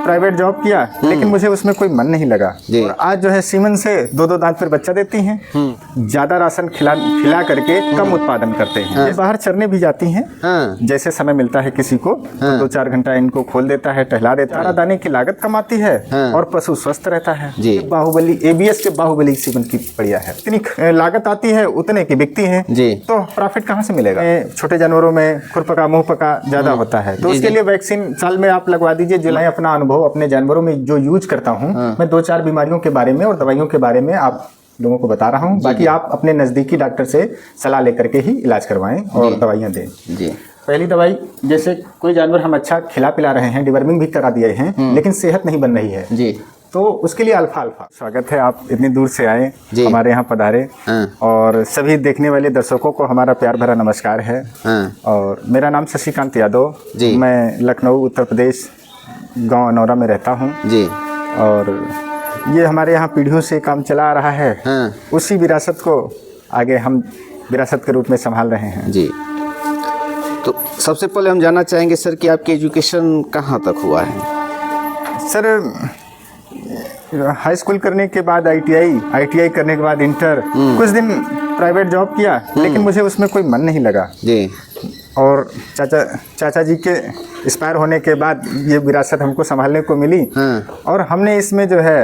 Private job किया, लेकिन मुझे उसमें कोई मन नहीं लगा। और आज जो है सीमन से 2-2 दांत पर बच्चा देती हैं, ज्यादा राशन खिला करके कम उत्पादन करते हैं। बाहर चरने भी जाती हैं, जैसे समय मिलता है किसी को तो 2-4 घंटा इनको खोल देता है, टहला देता है। चारा दाने की लागत कम आती है और पशु स्वस्थ रहता है। बाहुबली ABS के बाहुबली सीमन की बढ़िया है। इतनी लागत आती है उतने की बिकती है, तो प्रॉफिट कहाँ से मिलेगा? छोटे जानवरों में खुरपका मुंहपका ज्यादा होता है, तो उसके लिए वैक्सीन साल में आप लगवा दीजिए। जो मैं अपना अनुभव अपने जानवरों में जो यूज करता हूँ, मैं 2-4 बीमारियों के बारे में और दवाइयों के बारे में आप लोगों को बता रहा हूँ। बाकी आप अपने नजदीकी डॉक्टर से सलाह लेकर के ही इलाज करवाएं और दवाइयाँ दें। पहली दवाई, जैसे कोई जानवर हम अच्छा खिला पिला रहे हैं, डिवर्मिंग भी करा दिए हैं, लेकिन सेहत नहीं बन रही है तो उसके लिए अल्फा। स्वागत है, आप इतनी दूर से आए, हमारे यहाँ पधारे। और सभी देखने वाले दर्शकों को हमारा प्यार भरा नमस्कार है। और मेरा नाम शशिकांत यादव, मैं लखनऊ उत्तर प्रदेश गांव अनौरा में रहता हूँ। और ये हमारे यहाँ पीढ़ियों से काम चला आ रहा है। उसी विरासत को आगे हम विरासत के रूप में संभाल रहे हैं। तो सबसे पहले हम जानना चाहेंगे सर कि आपकी एजुकेशन कहाँ तक हुआ है? सर, हाई स्कूल करने के बाद ITI करने के बाद इंटर, कुछ दिन प्राइवेट जॉब किया, लेकिन मुझे उसमें कोई मन नहीं लगा। और चाचा जी के एक्सपायर होने के बाद ये विरासत हमको संभालने को मिली। और हमने इसमें जो है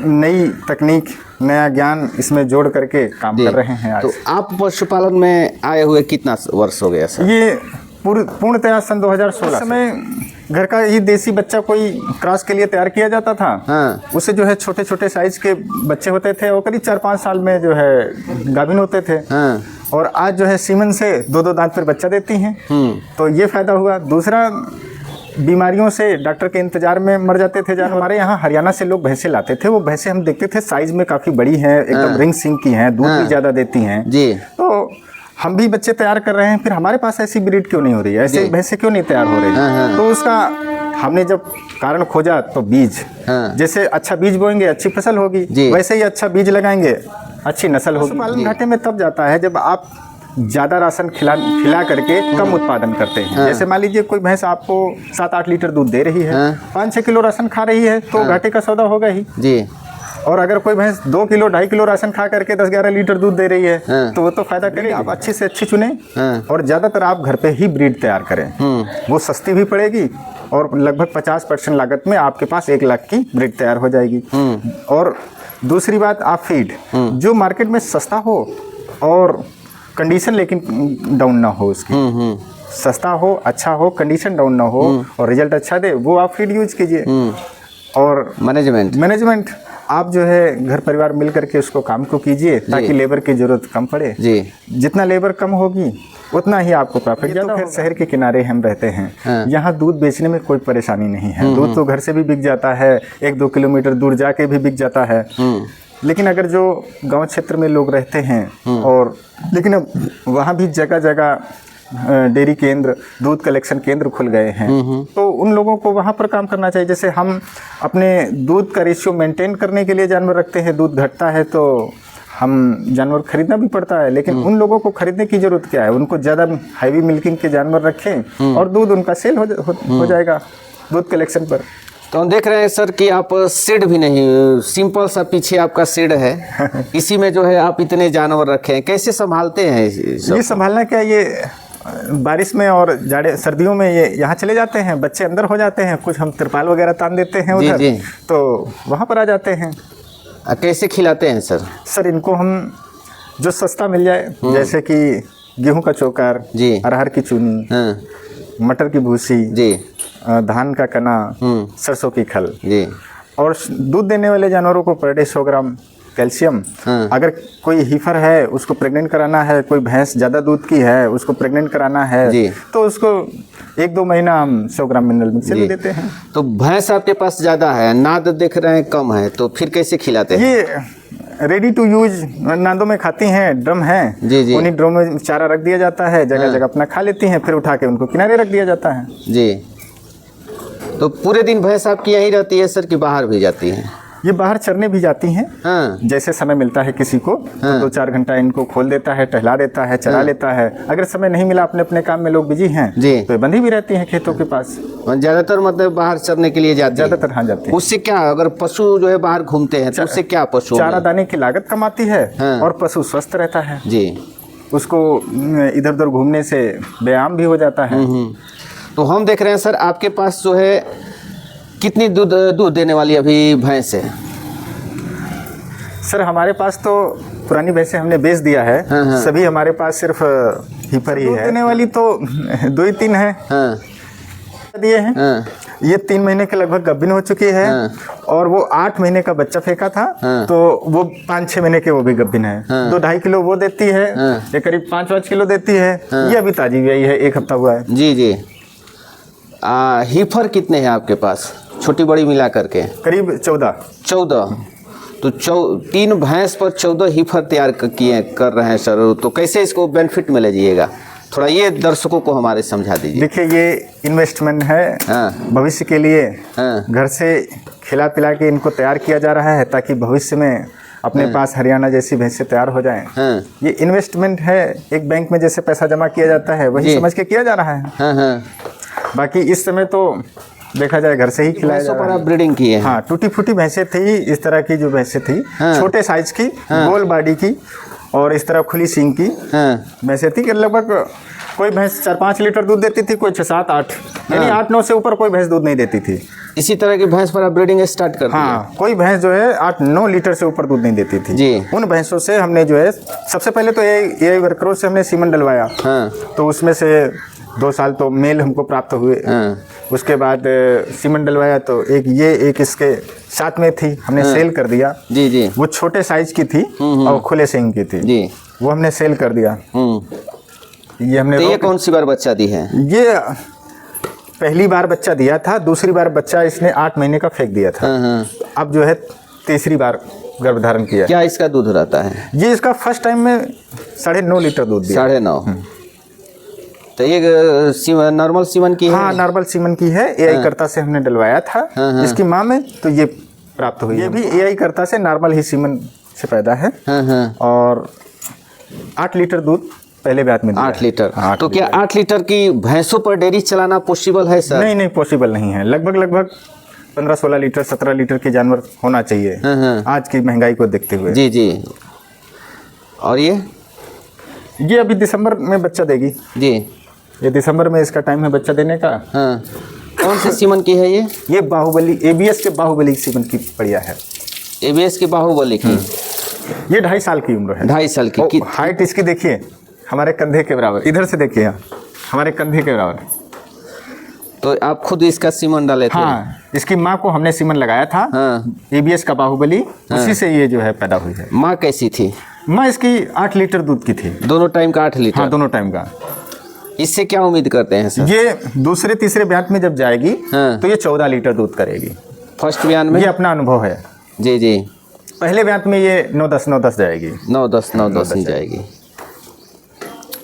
नई तकनीक, नया ज्ञान इसमें जोड़ करके काम कर रहे हैं आज। तो आप पशुपालन में आए हुए कितना वर्ष हो गया सर? ये पूर्णतया सन 2016 में घर का ही देसी बच्चा कोई क्रॉस के लिए तैयार किया जाता था। उसे जो है छोटे छोटे साइज के बच्चे होते थे, वो करीब 4-5 साल में जो है गाभिन होते थे। और आज जो है सीमन से 2-2 दांत पर बच्चा देती हैं, तो ये फायदा हुआ। दूसरा, बीमारियों से डॉक्टर के इंतजार में मर जाते थे जानवर। हमारे यहाँ हरियाणा से लोग भैंसे लाते थे, वो भैंसे हम देखते थे साइज में काफ़ी बड़ी हैं, एकदम रिंग सिंग की हैं, दूध भी ज़्यादा देती हैं। तो हम भी बच्चे तैयार कर रहे हैं, फिर हमारे पास ऐसी ब्रीड क्यों नहीं हो रही है, ऐसे भैंसे क्यों नहीं तैयार हो रही? तो उसका हमने जब कारण खोजा तो बीज, जैसे अच्छा बीज बोएंगे अच्छी फसल होगी, वैसे ही अच्छा बीज लगाएंगे अच्छी नस्ल होगी। पशुपालन घाटे में तब जाता है जब आप ज़्यादा राशन खिला करके कम उत्पादन करते हैं। जैसे मान लीजिए कोई भैंस आपको 7-8 लीटर दूध दे रही है, 5-6 किलो राशन खा रही है, तो घाटे का सौदा होगा ही। और अगर कोई भैंस 2 किलो 2.5 किलो राशन खा करके 10-11 लीटर दूध दे रही है, तो वो तो फायदा करेगी। आप अच्छी से अच्छी चुने और ज़्यादातर आप घर पे ही ब्रीड तैयार करें, वो सस्ती भी पड़ेगी और लगभग 50% लागत में आपके पास 1 लाख की ब्रीड तैयार हो जाएगी। और दूसरी बात, आप फीड जो मार्केट में सस्ता हो और कंडीशन लेकिन डाउन ना हो उसकी, सस्ता हो, अच्छा हो, कंडीशन डाउन ना हो और रिजल्ट अच्छा दे, वो आप फीड यूज कीजिए। और मैनेजमेंट आप जो है घर परिवार मिल करके उसको काम को कीजिए, ताकि लेबर की जरूरत कम पड़े। जितना लेबर कम होगी उतना ही आपको प्रॉफिट ज़्यादा होगा। शहर के किनारे हम रहते हैं, यहाँ दूध बेचने में कोई परेशानी नहीं है। दूध तो घर से भी बिक जाता है, 1-2 किलोमीटर दूर जाके भी बिक जाता है। लेकिन अगर जो गांव क्षेत्र में लोग रहते हैं और लेकिन अब वहाँ भी जगह जगह डेयरी केंद्र, दूध कलेक्शन केंद्र खुल गए हैं, तो उन लोगों को वहाँ पर काम करना चाहिए। जैसे हम अपने दूध का रेशियो मेंटेन करने के लिए जानवर रखते हैं, दूध घटता है तो हम जानवर खरीदना भी पड़ता है, लेकिन उन लोगों को खरीदने की जरूरत क्या है? उनको ज़्यादा हैवी मिल्किंग के जानवर रखें और दूध उनका सेल हो जाएगा दूध कलेक्शन पर। तो हम देख रहे हैं सर कि आप शेड भी नहीं, सिंपल सा पीछे आपका शेड है, इसी में जो है आप इतने जानवर रखे हैं, कैसे संभालते हैं? ये संभालना क्या, ये बारिश में और जाड़े सर्दियों में ये यहाँ चले जाते हैं, बच्चे अंदर हो जाते हैं, कुछ हम तिरपाल वगैरह तान देते हैं उधर, तो वहाँ पर आ जाते हैं। कैसे खिलाते हैं सर? सर, इनको हम जो सस्ता मिल जाए, जैसे कि गेहूं का चोकर, अरहर की चूनी, मटर की भूसी, धान का कना, सरसों की खल। और दूध देने वाले जानवरों को पर डे 100 ग्राम कैल्शियम। अगर कोई हीफर है उसको प्रेग्नेंट कराना है, कोई भैंस ज़्यादा दूध की है उसको प्रेग्नेंट कराना है, तो उसको 1-2 महीना हम 100 ग्राम मिनरल मिक्सर भी देते हैं। तो भैंस आपके पास ज़्यादा है, नाद देख रहे हैं कम है, तो फिर कैसे खिलाते हैं? ये रेडी टू यूज नादों में खाती हैं, ड्रम है, उन्हीं ड्रम में चारा रख दिया जाता है, जगह जगह अपना खा लेती हैं, फिर उठा के उनको किनारे रख दिया जाता है। तो पूरे दिन भैंस आपकी यहीं रहती है सर कि बाहर भी जाती है? ये बाहर चरने भी जाती हैं। हाँ। जैसे समय मिलता है किसी को तो 2-4 घंटा इनको खोल देता है, टहला देता है, चरा लेता है। अगर समय नहीं मिला, अपने अपने काम में लोग बिजी हैं जी, तो ये बंधी भी रहती हैं खेतों के पास। ज्यादातर मतलब बाहर चरने के लिए जाते हैं। ज्यादातर हाँ जाती हैं। उससे क्या, अगर पशु जो है बाहर घूमते हैं तो उससे क्या पशु चारा दाने की लागत कम आती है हाँ। और पशु स्वस्थ रहता है जी, उसको इधर उधर घूमने से व्यायाम भी हो जाता है। तो हम देख रहे हैं सर आपके पास जो है कितनी दूध देने वाली अभी भैंस है? सर हमारे पास तो पुरानी भैंसें हमने बेच दिया है। हाँ। सभी हमारे पास सिर्फ हीपर ही है। देने वाली तो 2-3 है हाँ। दिए हैं। हाँ। ये 3 महीने के लगभग गब्बिन हो चुकी है। हाँ। और वो 8 महीने का बच्चा फेंका था। हाँ। तो वो 5-6 महीने के वो भी गब्बिन है। हाँ। 2-2.5 किलो वो देती है। हाँ। ये करीब 5-5 किलो देती है। हाँ। ये अभी ताजी हुई है, 1 हफ्ता हुआ है। जी जी। हीफर कितने हैं आपके पास छोटी बड़ी मिला करके? करीब 14। तो 3 भैंस पर 14 हीफर तैयार कर रहे हैं सर। तो कैसे इसको बेनिफिट में ले जाइएगा, थोड़ा ये दर्शकों को हमारे समझा दीजिए। देखिए ये इन्वेस्टमेंट है। हाँ। भविष्य के लिए। हाँ। घर से खिला पिला के इनको तैयार किया जा रहा है ताकि भविष्य में अपने पास हरियाणा जैसी भैंसें तैयार हो जाएं। हाँ। ये इन्वेस्टमेंट है, एक बैंक में जैसे पैसा जमा किया जाता है वही समझ के किया जा रहा है। हाँ हाँ। बाकी इस समय तो देखा जाए घर से ही खिलाया जा रहा है। आप ब्रीडिंग की है? हाँ, टूटी फूटी भैंसें थी, इस तरह की जो भैंसें थी। हाँ। छोटे साइज की। हाँ। गोल बॉडी की और इस तरह खुली सींग की हाँ। भैंसें थी कि लगभग कोई भैंस 4-5 लीटर दूध देती थी, कोई 6-7-8 यानी 8-9 से ऊपर कोई भैंस दूध नहीं देती थी। इसी तरह की भैंस पर आप ब्रीडिंग स्टार्ट कर दिया? हाँ, कोई भैंस जो है 8-9 लीटर से ऊपर दूध नहीं देती थी जी। उन भैंसों से हमने जो है सबसे पहले तो ये वर्करों से हमने सीमन डलवाया। हाँ। तो उसमें से 2 साल तो मेल हमको प्राप्त हुए। हाँ। उसके बाद सीमन डलवाया तो एक इसके साथ में थी, हमने सेल कर दिया। जी जी। वो छोटे साइज की थी और खुले सींग की थी जी, वो हमने सेल कर दिया। ये हमने तो ये कौन सी बार बच्चा दी है? ये पहली बार बच्चा दिया था, दूसरी बार बच्चा इसने 8 महीने का फेंक दिया था। हाँ हाँ। अब जो है तीसरी बार गर्भधारण किया। क्या इसका दूध रहता है? ये इसका फर्स्ट टाइम में 9.5 लीटर दूध दिया। 9.5। तो ये नॉर्मल सीमन की है? हाँ, नॉर्मल सीमन की है। एआई करता से हमने डलवाया था। हाँ। इसकी माँ में तो ये प्राप्त हुई। ये भी एआई करता से नॉर्मल ही सीमन से पैदा है। हाँ हाँ। और 8 लीटर दूध पहले ब्यात में दिया। 8 लीटर। हाँ, तो क्या 8 लीटर की भैंसों पर डेयरी चलाना पॉसिबल है सर? नहीं, पॉसिबल नहीं है। लगभग 15-16 लीटर 17 लीटर के जानवर होना चाहिए। हाँ हाँ। आज की महंगाई को देखते हुए। जी जी। और ये अभी दिसंबर में बच्चा देगी। जी, ये दिसंबर में इसका टाइम है बच्चा देने का। हाँ। कौन से सीमन की है ये? ये बाहुबली, एबीएस के बाहुबली सीमन की बढ़िया है। एबीएस की बाहुबली की। ये 2.5 साल की उम्र है। 2.5 साल की। हाइट इसकी देखिए हमारे कंधे के बराबर, इधर से देखिए यहाँ हमारे कंधे के बराबर। तो आप खुद इसका सीमन डाले थे? हाँ, इसकी माँ को हमने सीमन लगाया था। हाँ। एबीएस का बाहुबली, उसी से ये जो है पैदा हुई है। माँ कैसी थी? माँ इसकी 8 लीटर दूध की थी। दोनों टाइम का 8 लीटर? हाँ, दोनों टाइम का। इससे क्या उम्मीद करते हैं सर? ये दूसरे तीसरे ब्यात में जब जाएगी हाँ। तो ये 14 लीटर दूध करेगी। फर्स्ट बयान में? ये अपना अनुभव है। जी जी। पहले ब्यात में ये 9-10 जाएगी। 9-10 ही जाएगी।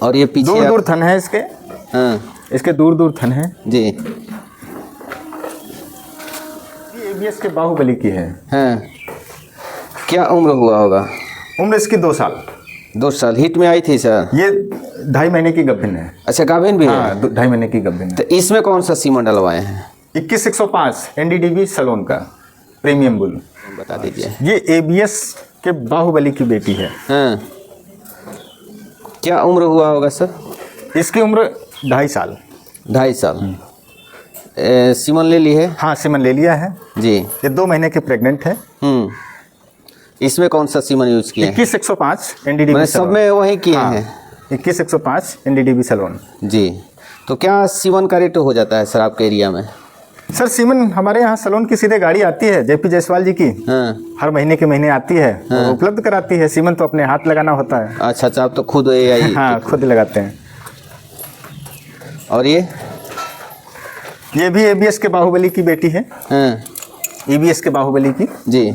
और ये पीछे दूर थन है इसके। हाँ। इसके दूर थन है जी। ये एबीएस के बाहुबली की है। हाँ। क्या उम्र हुआ होगा? उम्र इसकी 2 साल। 2 साल। हिट में आई थी सर? ये 2.5 महीने की गब्भिन है। अच्छा, गाभिन भी है? हाँ, 2.5 महीने की गब्भिन है। तो इसमें कौन सा सीमन डलवाए हैं? 21-105 एनडीडीबी सलोन का प्रीमियम बुल। बता दीजिए। ये एबीएस के बाहुबली की बेटी है। हाँ। क्या उम्र हुआ होगा सर? इसकी उम्र 2.5 साल। 2.5 साल। सीमन ले ली है? हाँ, सीमन ले लिया है जी। ये 2 महीने के प्रेग्नेंट है। इसमें कौन सा सीमन यूज किया है? 21-105 एनडीडीबी। मैंने सब में वही किए हैं। 21-105 एनडीडीबी सलोन। जी। तो क्या सीमन का रेट हो जाता है सर आपके एरिया में? सर सीमन हमारे यहाँ सलोन की सीधे गाड़ी आती है, जेपी जायसवाल जी की। हाँ। हर महीने के महीने आती है। वो उपलब्ध कराती है। सीमन तो अपने हाथ लगाना होता है। अच्छा, आप तो खुद AI? हाँ, खुद लगाते हैं। और ये भी एबीएस के बाहुबली की बेटी है। हाँ। एबीएस के बाहुबली की। जी।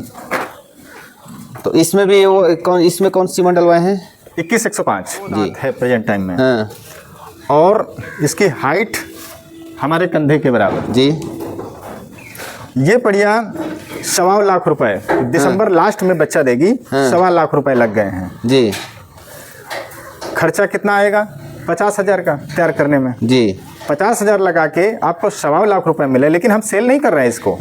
तो इसमें भी इसमें कौन सीमन डलवाए हैं? 21-105 जी है प्रेजेंट टाइम में। हाँ। और इसकी हाइट हमारे कंधे के बराबर। जी। ये बढ़िया 1.25 लाख रुपए दिसंबर लास्ट में बच्चा देगी। 1.25 लाख रुपए लग गए हैं जी। खर्चा कितना आएगा? 50,000 का तैयार करने में जी। 50,000 लगा के आपको 1.25 लाख रुपए मिले, लेकिन हम सेल नहीं कर रहे हैं इसको।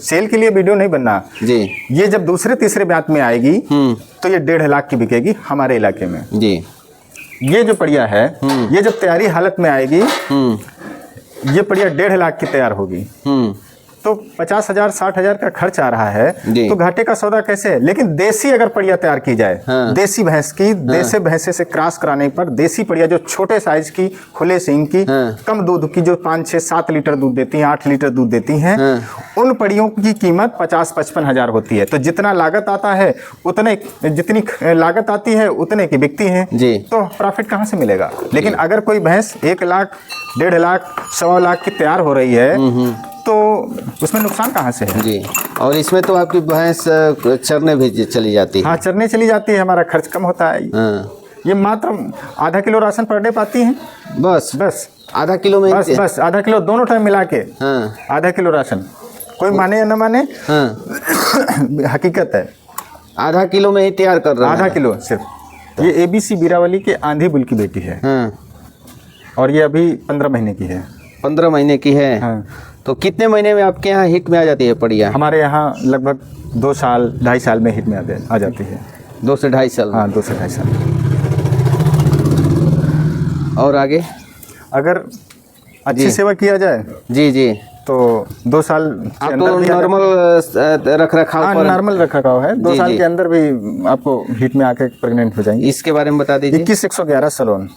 सेल के लिए वीडियो नहीं बनना जी। ये जब दूसरे तीसरे ब्यात में आएगी तो ये 1.5 लाख की बिकेगी हमारे इलाके में जी। ये जो पड़िया है ये जब तैयारी हालत में आएगी ये पड़िया 1.5 लाख की तैयार होगी। तो 50,000 60,000 का खर्च आ रहा है तो घाटे का सौदा कैसे है? लेकिन देसी अगर पड़िया तैयार की जाए, देसी भैंस की, देसी भैंसे से क्रॉस कराने पर देसी पड़िया जो छोटे साइज की, खुले सींग की, कम दूध की, जो 5 6 7 लीटर दूध देती हैं, 8 लीटर दूध देती हैं, उन पड़ियों की कीमत 50-55 हजार होती है। तो जितना लागत आता है उतने, जितनी लागत आती है उतने की बिकती है, तो प्रॉफिट कहाँ से मिलेगा? लेकिन अगर कोई भैंस 1 लाख 1.5 लाख 1.25 लाख की तैयार हो रही है तो उसमें नुकसान कहाँ से है? जी। और इसमें तो आपकी भैंस चरने भी चली जाती है। हाँ, चरने चली जाती है, हमारा खर्च कम होता है। ये मात्र आधा किलो राशन पर डे पाती हैं। बस आधा किलो में बस आधा किलो दोनों टाइम मिला के आधा किलो राशन। कोई माने या न माने हकीकत है। आधा किलो में ही तैयार कर रहा है। आधा किलो सिर्फ। ये ABC बीरावली के आंधी बुल की बेटी है और ये अभी 15 महीने की है। 15 महीने की है। तो कितने महीने में आपके यहाँ हिट में आ जाती है पड़िया? हमारे यहाँ लगभग 2 साल 2.5 साल में हिट में आ जाती है। 2 से 2.5 साल? हाँ, 2 से 2.5 साल। और आगे अगर अच्छी सेवा किया जाए जी तो 2 साल आप तो नॉर्मल रख रखाव? नॉर्मल रख रखाव है। 2 साल के अंदर भी आपको हिट में आके प्रेग्नेंट हो जाएंगी। इसके बारे में बता दीजिए। 21-111 सलोन।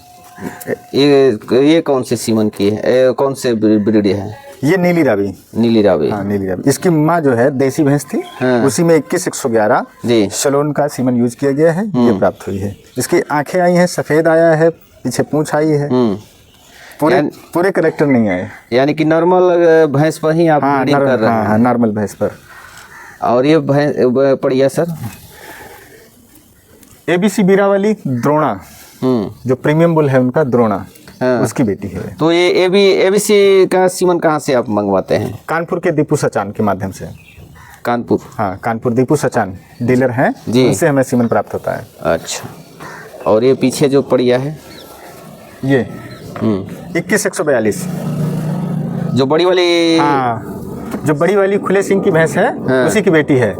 ये कौन से सीमन की है, कौन से ब्रीड है? ये नीली रावी। नीली रावी। हाँ, नीली रावी। इसकी माँ जो है देसी भैंस थी। उसी में 21-111 सलोन का सीमन यूज किया गया है। ये प्राप्त हुई है। इसकी आंखें आई हैं, सफेद आया है, पीछे पूंछ आई है, पूरे करेक्टर नहीं आए। यानी कि नॉर्मल भैंस पर ही आप ब्रीडिंग कर रहे हैं? हाँ, नॉर्मल भैंस पर। और ये पड़िया सर? ABC बीरावली द्रोणा, जो प्रीमियम बुल है उनका द्रोणा, उसकी बेटी है। तो ये ABC का सीमन कहाँ से आप मंगवाते हैं? कानपुर के दीपू सचान के माध्यम से। कानपुर? हाँ, कानपुर दीपू सचान डीलर हैं, उनसे हमें सीमन प्राप्त होता है। अच्छा। और ये पीछे जो पड़िया है ये 21-142 जो बड़ी वाली? हाँ, जो बड़ी वाली खुले सिंह की भैंस है उसी की बेटी है।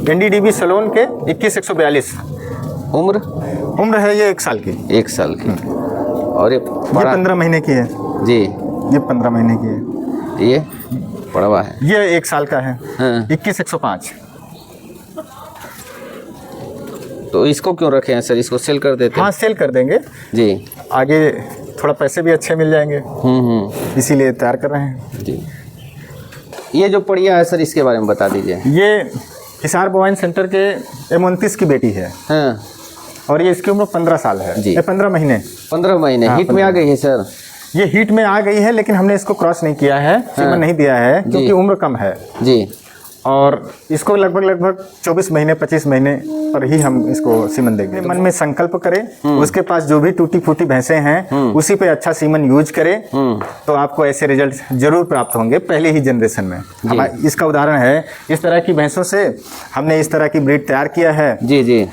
NDDB सलोन के 21-142। उम्र है ये 1 साल की। 1 साल की। और ये 15 महीने की है जी। ये 15 महीने की है। ये पड़वा है? ये 1 साल का है। 21-105। तो इसको क्यों रखे हैं सर? इसको सेल कर देते हैं? हाँ, सेल कर देंगे जी। आगे थोड़ा पैसे भी अच्छे मिल जाएंगे, इसीलिए तैयार कर रहे हैं जी। ये जो पड़िया है सर, इसके बारे में बता दीजिए। ये हिसार बोवाइन सेंटर के M29 की बेटी है। और ये इसकी उम्र 15 साल है जी। 15 महीने। 15 महीने। हाँ, हिट में आ गई है सर? ये हिट में आ गई है, लेकिन हमने इसको क्रॉस नहीं किया है, सीमन नहीं दिया है, क्योंकि उम्र कम है जी। और इसको लगभग 24 महीने 25 महीने पर ही हम इसको सीमन देंगे। मन में संकल्प करें, उसके पास जो भी टूटी फूटी भैंसें हैं उसी पे अच्छा सीमन यूज करें, तो आपको ऐसे रिजल्ट जरूर प्राप्त होंगे पहले ही जनरेशन में। हमारा इसका उदाहरण है, इस तरह की भैंसों से हमने इस तरह की ब्रीड तैयार किया है जी।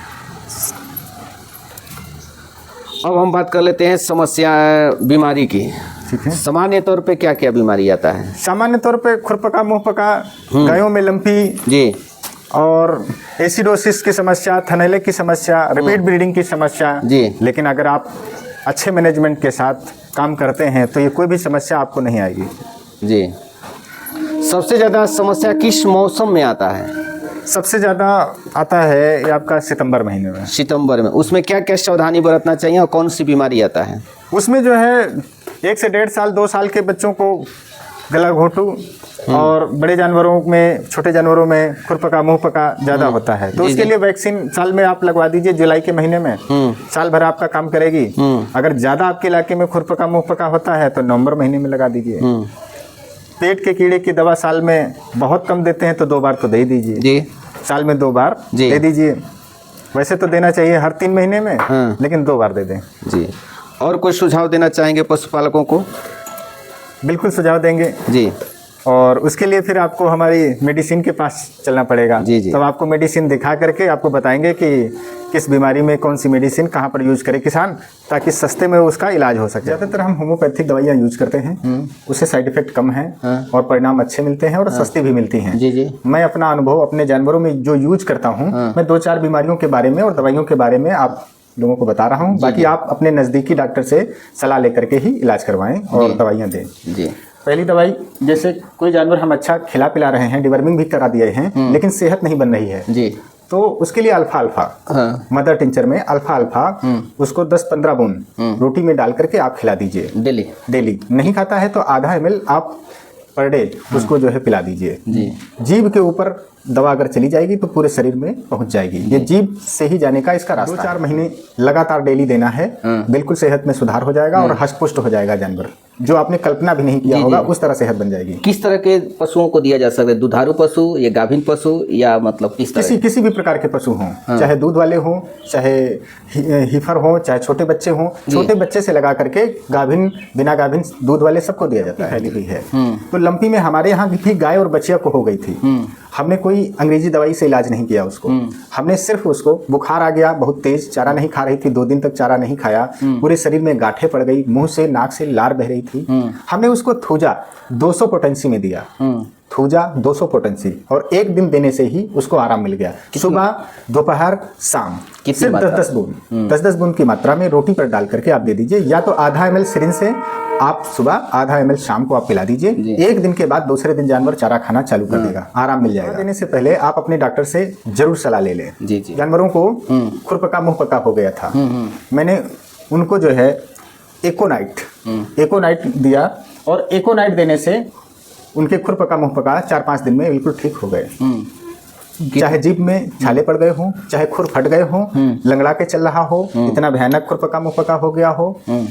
अब हम बात कर लेते हैं समस्या बीमारी की। ठीक है। सामान्य तौर पे क्या क्या बीमारी आता है? सामान्य तौर पे खुरपका, मुंहपका, गायों में लंपी जी, और एसिडोसिस की समस्या, थनैले की समस्या, रिपीट ब्रीडिंग की समस्या जी। लेकिन अगर आप अच्छे मैनेजमेंट के साथ काम करते हैं तो ये कोई भी समस्या आपको नहीं आएगी जी। सबसे ज़्यादा समस्या किस मौसम में आता है? सबसे ज़्यादा आता है ये आपका सितंबर महीने में। सितंबर में? उसमें क्या क्या सावधानी बरतना चाहिए और कौन सी बीमारी आता है? उसमें जो है 1 से 1.5 साल 2 साल के बच्चों को गला घोटू, और बड़े जानवरों में, छोटे जानवरों में खुरपका, मुंहपका ज़्यादा होता है। तो उसके लिए वैक्सीन साल में आप लगवा दीजिए, जुलाई के महीने में, साल भर आपका काम करेगी। अगर ज़्यादा आपके इलाके में खुरपका, मुंहपका होता है तो नवंबर महीने में लगा दीजिए। पेट के कीड़े की दवा साल में बहुत कम देते हैं, तो 2 बार तो दे ही दीजिए जी। साल में 2 बार दे दीजिए। वैसे तो देना चाहिए हर 3 महीने में, लेकिन 2 बार दे दें जी। और कोई सुझाव देना चाहेंगे पशुपालकों को? बिल्कुल सुझाव देंगे जी। और उसके लिए फिर आपको हमारी मेडिसिन के पास चलना पड़ेगा। जी, जी। तब आपको मेडिसिन दिखा करके आपको बताएंगे कि किस बीमारी में कौन सी मेडिसिन कहाँ पर यूज करे किसान, ताकि सस्ते में उसका इलाज हो सके। ज़्यादातर हम होम्योपैथिक दवाइयाँ यूज करते हैं, उससे साइड इफेक्ट कम है और परिणाम अच्छे मिलते हैं और सस्ती भी मिलती हैं। जी जी। मैं अपना अनुभव अपने जानवरों में जो यूज करता हूँ, मैं 2-4 बीमारियों के बारे में और दवाइयों के बारे में आप लोगों को बता रहा हूँ। बाकी आप अपने नज़दीकी डॉक्टर से सलाह लेकर के ही इलाज करवाएं और दवाइयाँ दें। जी। पहली दवाई, जैसे कोई जानवर हम अच्छा खिला पिला रहे हैं, डिवर्मिंग भी करा दिए हैं, लेकिन सेहत नहीं बन रही है जी, तो उसके लिए अल्फा मदर टिंचर में अल्फा उसको 10-15 बूंद रोटी में डाल करके आप खिला दीजिए डेली। नहीं खाता है तो आधा ml आप पर डे उसको जो है पिला दीजिए। जीभ के ऊपर दवा अगर चली जाएगी तो पूरे शरीर में पहुंच जाएगी। ये जीभ से ही जाने का इसका रास्ता। 2-4 महीने लगातार डेली देना है, बिल्कुल सेहत में सुधार हो जाएगा और हष्ट-पुष्ट हो जाएगा जानवर, जो आपने कल्पना भी नहीं किया होगा उस तरह सेहत बन जाएगी। किस तरह के पशुओं को दिया जा सकता है? दुधारू पशु या गाभिन पशु या मतलब किस तरह? किसी भी प्रकार के पशु हों, चाहे दूध वाले हों, चाहे हीफर हों, चाहे छोटे बच्चे हों। छोटे बच्चे से लगा करके गाभिन, बिना गाभिन, दूध वाले सबको दिया जाता है। फैली हुई है तो लंपी में हमारे यहाँ भी गाय और बछिया को हो गई थी। हमने कोई अंग्रेजी दवाई से इलाज नहीं किया उसको, हमने सिर्फ उसको बुखार आ गया बहुत तेज, चारा नहीं खा रही थी, 2 दिन तक चारा नहीं खाया, पूरे शरीर में गांठें पड़ गई, मुंह से नाक से लार बह रही थी। हमने उसको थूजा 200 पोटेंसी में दिया, थूजा 200 पोटेंसी, और 1 दिन देने से ही उसको आराम मिल गया। सुबह, दोपहर, शाम सिर्फ 10-10 बूंद 10-10 बूंद की मात्रा में रोटी पर डाल करके आप दे दीजिए, या तो आधा ml सिरिंज से आप सुबह, आधा ml शाम को आप पिला दीजिए। 1 दिन के बाद दूसरे दिन जानवर चारा खाना चालू कर देगा, आराम मिल जाएगा। देने से पहले आप अपने डॉक्टर से जरूर सलाह ले लें। जानवरों को खुरपका मुंहपका हो गया था, मैंने उनको जो है एकोनाइट दिया, और एकोनाइट देने से उनके खुरपका मुंहपका 4-5 दिन में बिल्कुल ठीक हो गए। चाहे जीभ में छाले पड़ गए हों, चाहे खुर फट गए हों, लंगड़ा के चल रहा हो, इतना भयानक खुरपका मुंहपका हो गया हो,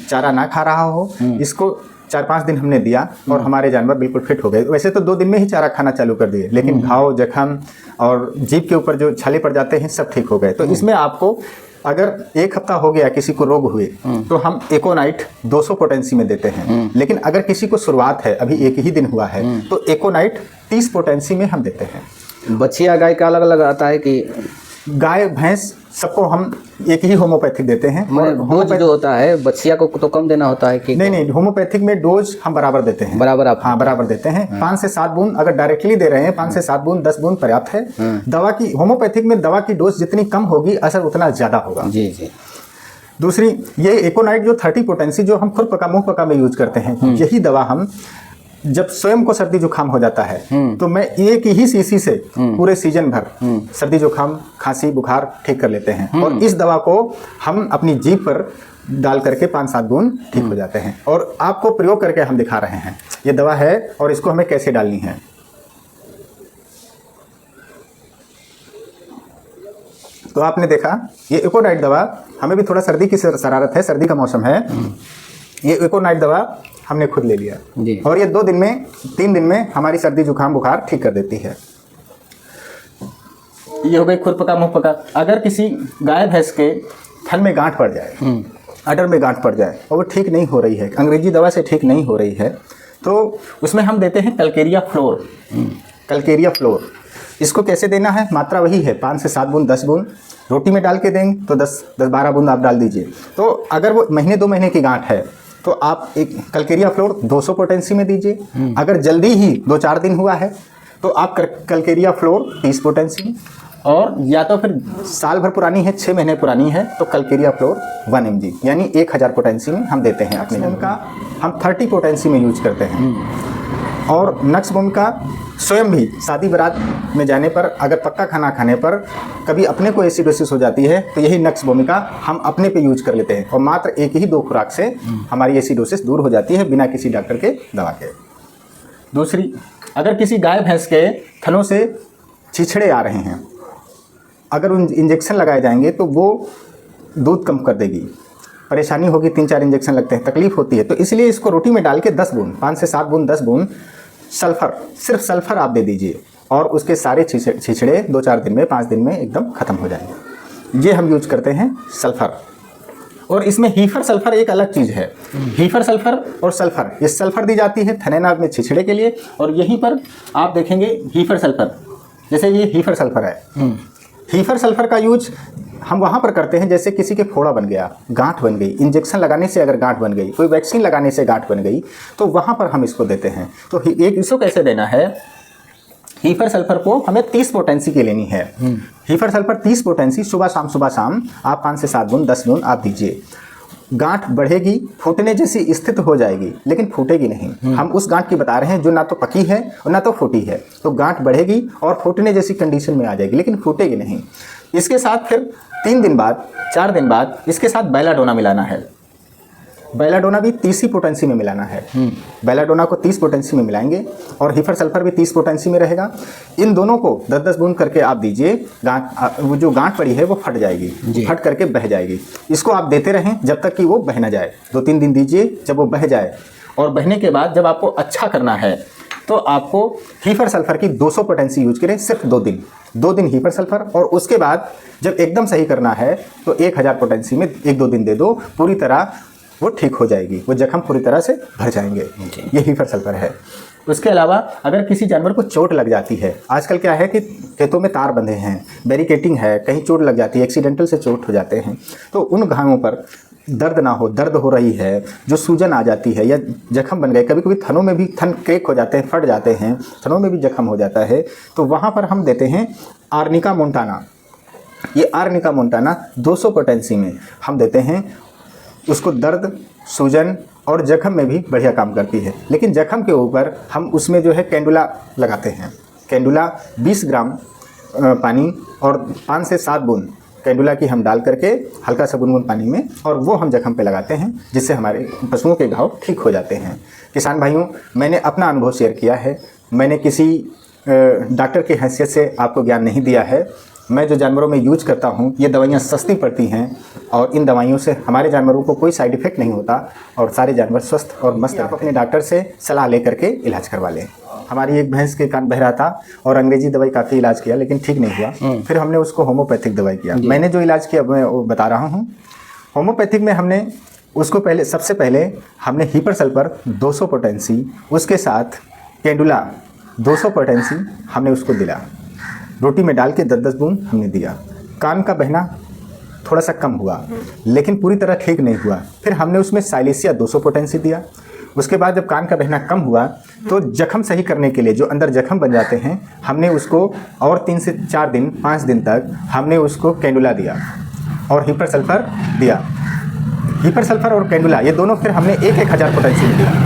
चारा ना खा रहा हो, इसको 4-5 दिन हमने दिया और हमारे जानवर बिल्कुल फिट हो गए। वैसे तो 2 दिन में ही चारा खाना चालू कर दिए, लेकिन घाव, जख्म और जीभ के ऊपर जो छाले पड़ जाते हैं सब ठीक हो गए। तो इसमें आपको अगर 1 हफ्ता हो गया किसी को रोग हुए तो हम एकोनाइट 200 पोटेंसी में देते हैं, लेकिन अगर किसी को शुरुआत है, अभी 1 ही दिन हुआ है, तो एकोनाइट 30 पोटेंसी में हम देते हैं। बछिया गाय का अलग अलग आता है कि गाय भैंस सबको हम एक ही होम्योपैथिक देते हैं। डोज जो होता है बछिया को तो कम देना होता है कि नहीं, होम्योपैथिक में डोज हम बराबर देते हैं। बराबर आप? हाँ, बराबर देते हैं। 5 से 7 बूंद अगर डायरेक्टली दे रहे हैं, 5 से 7 बूंद, 10 बूंद पर्याप्त है। दवा की, होम्योपैथिक में दवा की डोज जितनी कम होगी असर उतना ज्यादा होगा। जी जी। दूसरी, ये एकोनाइट जो 30 पोटेंसी जो हम खुरपका मुंहपका में यूज करते हैं, यही दवा हम जब स्वयं को सर्दी जुकाम हो जाता है तो मैं 1 ही सीसी से पूरे सीजन भर सर्दी जुकाम, खांसी, बुखार ठीक कर लेते हैं। और इस दवा को हम अपनी जीभ पर डाल करके 5-7 बूंद ठीक हो जाते हैं। और आपको प्रयोग करके हम दिखा रहे हैं, ये दवा है और इसको हमें कैसे डालनी है। तो आपने देखा, ये एकोनाइट दवा, हमें भी थोड़ा सर्दी की शरारत है, सर्दी का मौसम है, ये एकोनाइट दवा हमने खुद ले लिया और ये 2 दिन में, 3 दिन में हमारी सर्दी जुकाम बुखार ठीक कर देती है। ये हो गई खुरपका मुंहपका। अगर किसी गाय भैंस के थन में गांठ पड़ जाए, अडर में गांठ पड़ जाए और वो ठीक नहीं हो रही है, अंग्रेजी दवा से ठीक नहीं हो रही है, तो उसमें हम देते हैं कलकेरिया फ्लोर। कलकेरिया फ्लोर इसको कैसे देना है, मात्रा वही है, 5 से 7 बूंद, 10 बूंद रोटी में डाल के देंगे तो 10-12 बूंद आप डाल दीजिए। तो अगर वो महीने 2 महीने की गांठ है तो आप एक कलकेरिया फ्लोर 200 पोटेंसी में दीजिए। अगर जल्दी ही 2-4 दिन हुआ है तो आप कलकेरिया फ्लोर 30 पोटेंसी में, और या तो फिर साल भर पुरानी है, 6 महीने पुरानी है, तो कलकेरिया फ्लोर 1 mg यानी 1000 पोटेंसी में हम देते हैं। अपने का हम 30 पोटेंसी में यूज करते हैं। और नक्सबोम का स्वयं भी शादी बारात में जाने पर, अगर पक्का खाना खाने पर कभी अपने को एसिडोसिस हो जाती है तो यही नक्सबोमिका हम अपने पे यूज कर लेते हैं और मात्र 1 ही 2 खुराक से हमारी एसिडोसिस दूर हो जाती है बिना किसी डॉक्टर के दवा के। दूसरी, अगर किसी गाय भैंस के थनों से छिछड़े आ रहे हैं, अगर उन इंजेक्शन लगाए जाएंगे तो वो दूध कम कर देगी, परेशानी होगी, 3-4 इंजेक्शन लगते हैं, तकलीफ होती है, तो इसलिए इसको रोटी में डाल के 10 बूंद, 5 से 7 बूंद, 10 बूंद सल्फर, सिर्फ सल्फर आप दे दीजिए और उसके सारे छिछड़े 2-4 दिन में, 5 दिन में एकदम खत्म हो जाएंगे। ये हम यूज करते हैं सल्फर। और इसमें हीफर सल्फर एक अलग चीज़ है। हीफर सल्फर और सल्फर, ये सल्फर दी जाती है थनैनाग में छिछड़े के लिए, और यहीं पर आप देखेंगे हीफर सल्फर, जैसे ये हीफर सल्फर है। हीफर सल्फर का यूज हम वहाँ पर करते हैं जैसे किसी के फोड़ा बन गया, गांठ बन गई, इंजेक्शन लगाने से अगर गांठ बन गई, कोई वैक्सीन लगाने से गांठ बन गई, तो वहाँ पर हम इसको देते हैं। तो एक इसको कैसे देना है, हीफर सल्फर को हमें 30 पोटेंसी की लेनी है। हीफर सल्फर 30 पोटेंसी सुबह शाम आप 5 से 7 बूंद 10 बूंद आप दीजिए। गांठ बढ़ेगी, फूटने जैसी स्थिति हो जाएगी, लेकिन फूटेगी नहीं। हम उस गांठ की बता रहे हैं जो ना तो पकी है और ना तो फूटी है। तो गांठ बढ़ेगी और फूटने जैसी कंडीशन में आ जाएगी, लेकिन फूटेगी नहीं। इसके साथ फिर 3 दिन बाद 4 दिन बाद इसके साथ बेलाडोना मिलाना है। बेलाडोना भी 30 ही पोटेंसी में मिलाना है। बेलाडोना को 30 पोटेंसी में मिलाएंगे और हीफर सल्फर भी 30 पोटेंसी में रहेगा। इन दोनों को 10-10 बूंद करके आप दीजिए। गांठ, वो जो गांठ पड़ी है वो फट जाएगी, फट करके बह जाएगी। इसको आप देते रहें जब तक कि वो बह ना जाए। 2-3 दिन दीजिए, जब वो बह जाए और बहने के बाद जब आपको अच्छा करना है तो आपको हीफर सल्फर की 200 पोटेंसी यूज करें, सिर्फ 2 दिन हीफर सल्फर, और उसके बाद जब एकदम सही करना है तो 1000 पोटेंसी में 1-2 दिन दे दो, पूरी तरह वो ठीक हो जाएगी, वो जख्म पूरी तरह से भर जाएंगे। ये हीफर सल्फर है। उसके अलावा अगर किसी जानवर को चोट लग जाती है, आजकल क्या है कि खेतों में तार बंधे हैं, बैरिकेटिंग है, कहीं चोट लग जाती है, एक्सीडेंटल से चोट हो जाते हैं, तो उन घावों पर दर्द ना हो, दर्द हो रही है, जो सूजन आ जाती है या जख्म बन गए, कभी कभी थनों में भी थन क्रेक हो जाते हैं, फट जाते हैं, थनों में भी जख्म हो जाता है, तो वहाँ पर हम देते हैं आर्निका मोंटाना। ये आर्निका मोंटाना 200 पोटेंसी में हम देते हैं। उसको दर्द, सूजन और जख्म में भी बढ़िया काम करती है। लेकिन जख्म के ऊपर हम उसमें जो है कैंडुला लगाते हैं। कैंडुला 20 ग्राम पानी और 5 से 7 बूंद कैंडुला की हम डाल करके हल्का सा गुनगुन पानी में, और वो हम जख्म पे लगाते हैं, जिससे हमारे पशुओं के घाव ठीक हो जाते हैं। किसान भाइयों, मैंने अपना अनुभव शेयर किया है। मैंने किसी डॉक्टर की हैसियत से आपको ज्ञान नहीं दिया है। मैं जो जानवरों में यूज करता हूँ, ये दवाइयाँ सस्ती पड़ती हैं और इन दवाइयों से हमारे जानवरों को कोई साइड इफ़ेक्ट नहीं होता और सारे जानवर स्वस्थ और मस्त। आप अपने डॉक्टर से सलाह लेकर के इलाज करवा लें। हमारी एक भैंस के कान बह रहा था और अंग्रेजी दवाई काफ़ी इलाज किया, लेकिन ठीक नहीं हुआ। फिर हमने उसको होम्योपैथिक दवाई किया। मैंने जो इलाज किया मैं वो बता रहा हूँ। होम्योपैथिक में हमने उसको सबसे पहले हमने हीफर सल्फर 200 पोटेंसी, उसके साथ कैंडुला 200 पोटेंसी हमने उसको दिला। रोटी में डाल के 10-10 बूंद हमने दिया। कान का बहना थोड़ा सा कम हुआ, लेकिन पूरी तरह ठीक नहीं हुआ। फिर हमने उसमें साइलेसिया 200 पोटेंसी दिया। उसके बाद जब कान का बहना कम हुआ तो जख्म सही करने के लिए, जो अंदर जख्म बन जाते हैं, हमने उसको और 3 से 4 दिन 5 दिन तक हमने उसको कैंडुला दिया और हीफर सल्फर दिया। हीफर सल्फर और कैंडुला ये दोनों फिर हमने 1-1000 पोटेंसी दिया।